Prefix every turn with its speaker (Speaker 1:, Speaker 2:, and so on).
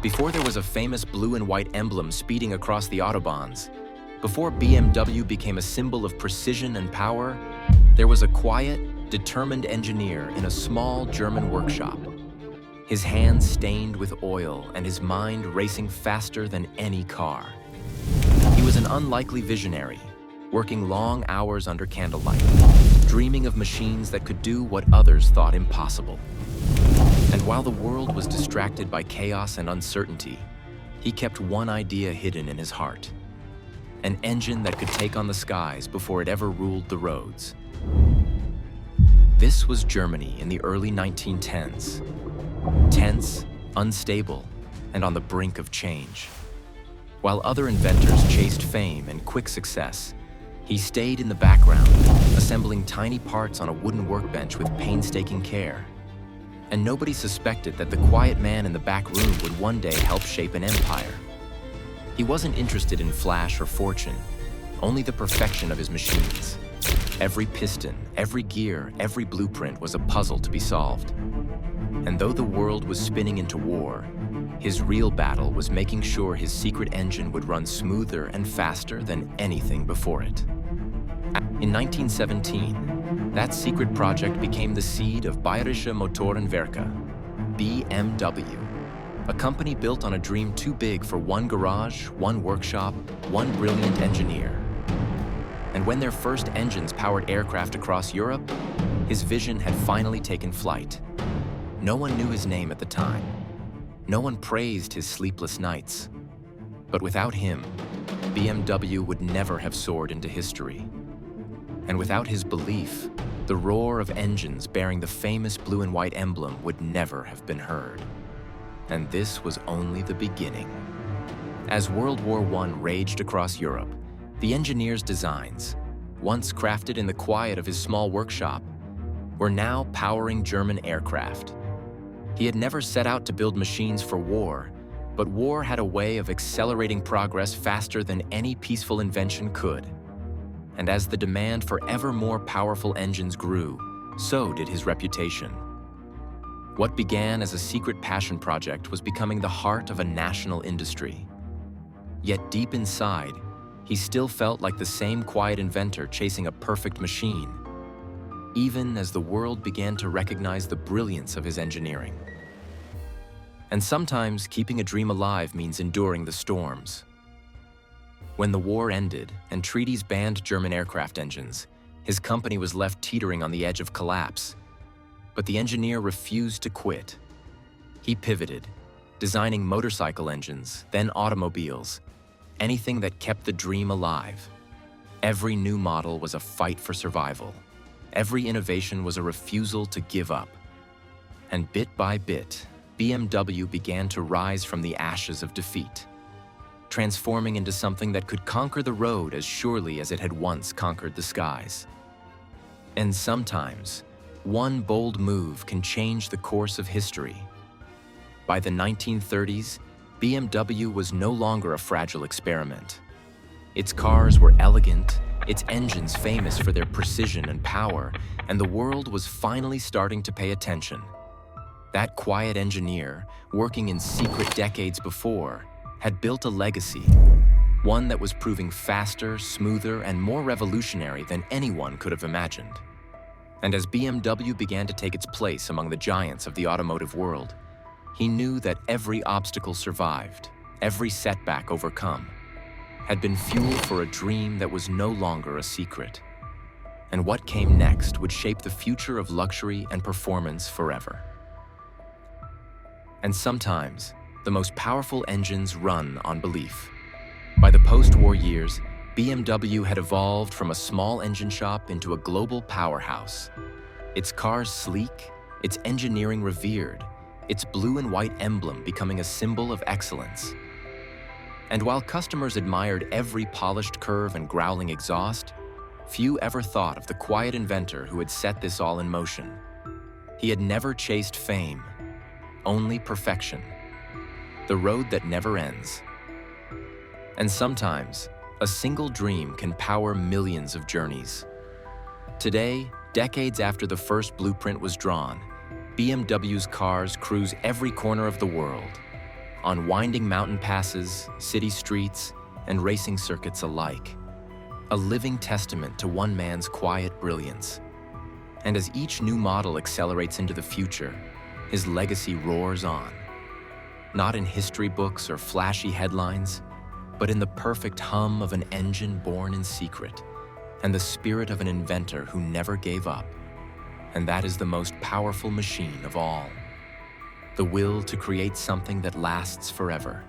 Speaker 1: Before there was a famous blue and white emblem speeding across the autobahns, before BMW became a symbol of precision and power, there was a quiet, determined engineer in a small German workshop. His hands stained with oil and his mind racing faster than any car. He was an unlikely visionary, working long hours under candlelight, dreaming of machines that could do what others thought impossible. And while the world was distracted by chaos and uncertainty, he kept one idea hidden in his heart: an engine that could take on the skies before it ever ruled the roads. This was Germany in the early 1910s. Tense, unstable, and on the brink of change. While other inventors chased fame and quick success, he stayed in the background, assembling tiny parts on a wooden workbench with painstaking care. And nobody suspected that the quiet man in the back room would one day help shape an empire. He wasn't interested in flash or fortune, only the perfection of his machines. Every piston, every gear, every blueprint was a puzzle to be solved. And though the world was spinning into war, his real battle was making sure his secret engine would run smoother and faster than anything before it. In 1917, that secret project became the seed of Bayerische Motoren Werke, BMW, a company built on a dream too big for one garage, one workshop, one brilliant engineer. And when their first engines powered aircraft across Europe, his vision had finally taken flight. No one knew his name at the time. No one praised his sleepless nights. But without him, BMW would never have soared into history. And without his belief, the roar of engines bearing the famous blue and white emblem would never have been heard. And this was only the beginning. As World War I raged across Europe, the engineer's designs, once crafted in the quiet of his small workshop, were now powering German aircraft. He had never set out to build machines for war, but war had a way of accelerating progress faster than any peaceful invention could. And as the demand for ever more powerful engines grew, so did his reputation. What began as a secret passion project was becoming the heart of a national industry. Yet deep inside, he still felt like the same quiet inventor chasing a perfect machine, even as the world began to recognize the brilliance of his engineering. And sometimes keeping a dream alive means enduring the storms. When the war ended and treaties banned German aircraft engines, his company was left teetering on the edge of collapse. But the engineer refused to quit. He pivoted, designing motorcycle engines, then automobiles, anything that kept the dream alive. Every new model was a fight for survival. Every innovation was a refusal to give up. And bit by bit, BMW began to rise from the ashes of defeat, transforming into something that could conquer the road as surely as it had once conquered the skies. And sometimes, one bold move can change the course of history. By the 1930s, BMW was no longer a fragile experiment. Its cars were elegant, its engines famous for their precision and power, and the world was finally starting to pay attention. That quiet engineer, working in secret decades before, had built a legacy, one that was proving faster, smoother, and more revolutionary than anyone could have imagined. And as BMW began to take its place among the giants of the automotive world, he knew that every obstacle survived, every setback overcome, had been fuel for a dream that was no longer a secret. And what came next would shape the future of luxury and performance forever. And sometimes, the most powerful engines run on belief. By the post-war years, BMW had evolved from a small engine shop into a global powerhouse. Its cars sleek, its engineering revered, its blue and white emblem becoming a symbol of excellence. And while customers admired every polished curve and growling exhaust, few ever thought of the quiet inventor who had set this all in motion. He had never chased fame, only perfection, the road that never ends. And sometimes, a single dream can power millions of journeys. Today, decades after the first blueprint was drawn, BMW's cars cruise every corner of the world, on winding mountain passes, city streets, and racing circuits alike. A living testament to one man's quiet brilliance. And as each new model accelerates into the future, his legacy roars on. Not in history books or flashy headlines, but in the perfect hum of an engine born in secret, and the spirit of an inventor who never gave up. And that is the most powerful machine of all. The will to create something that lasts forever.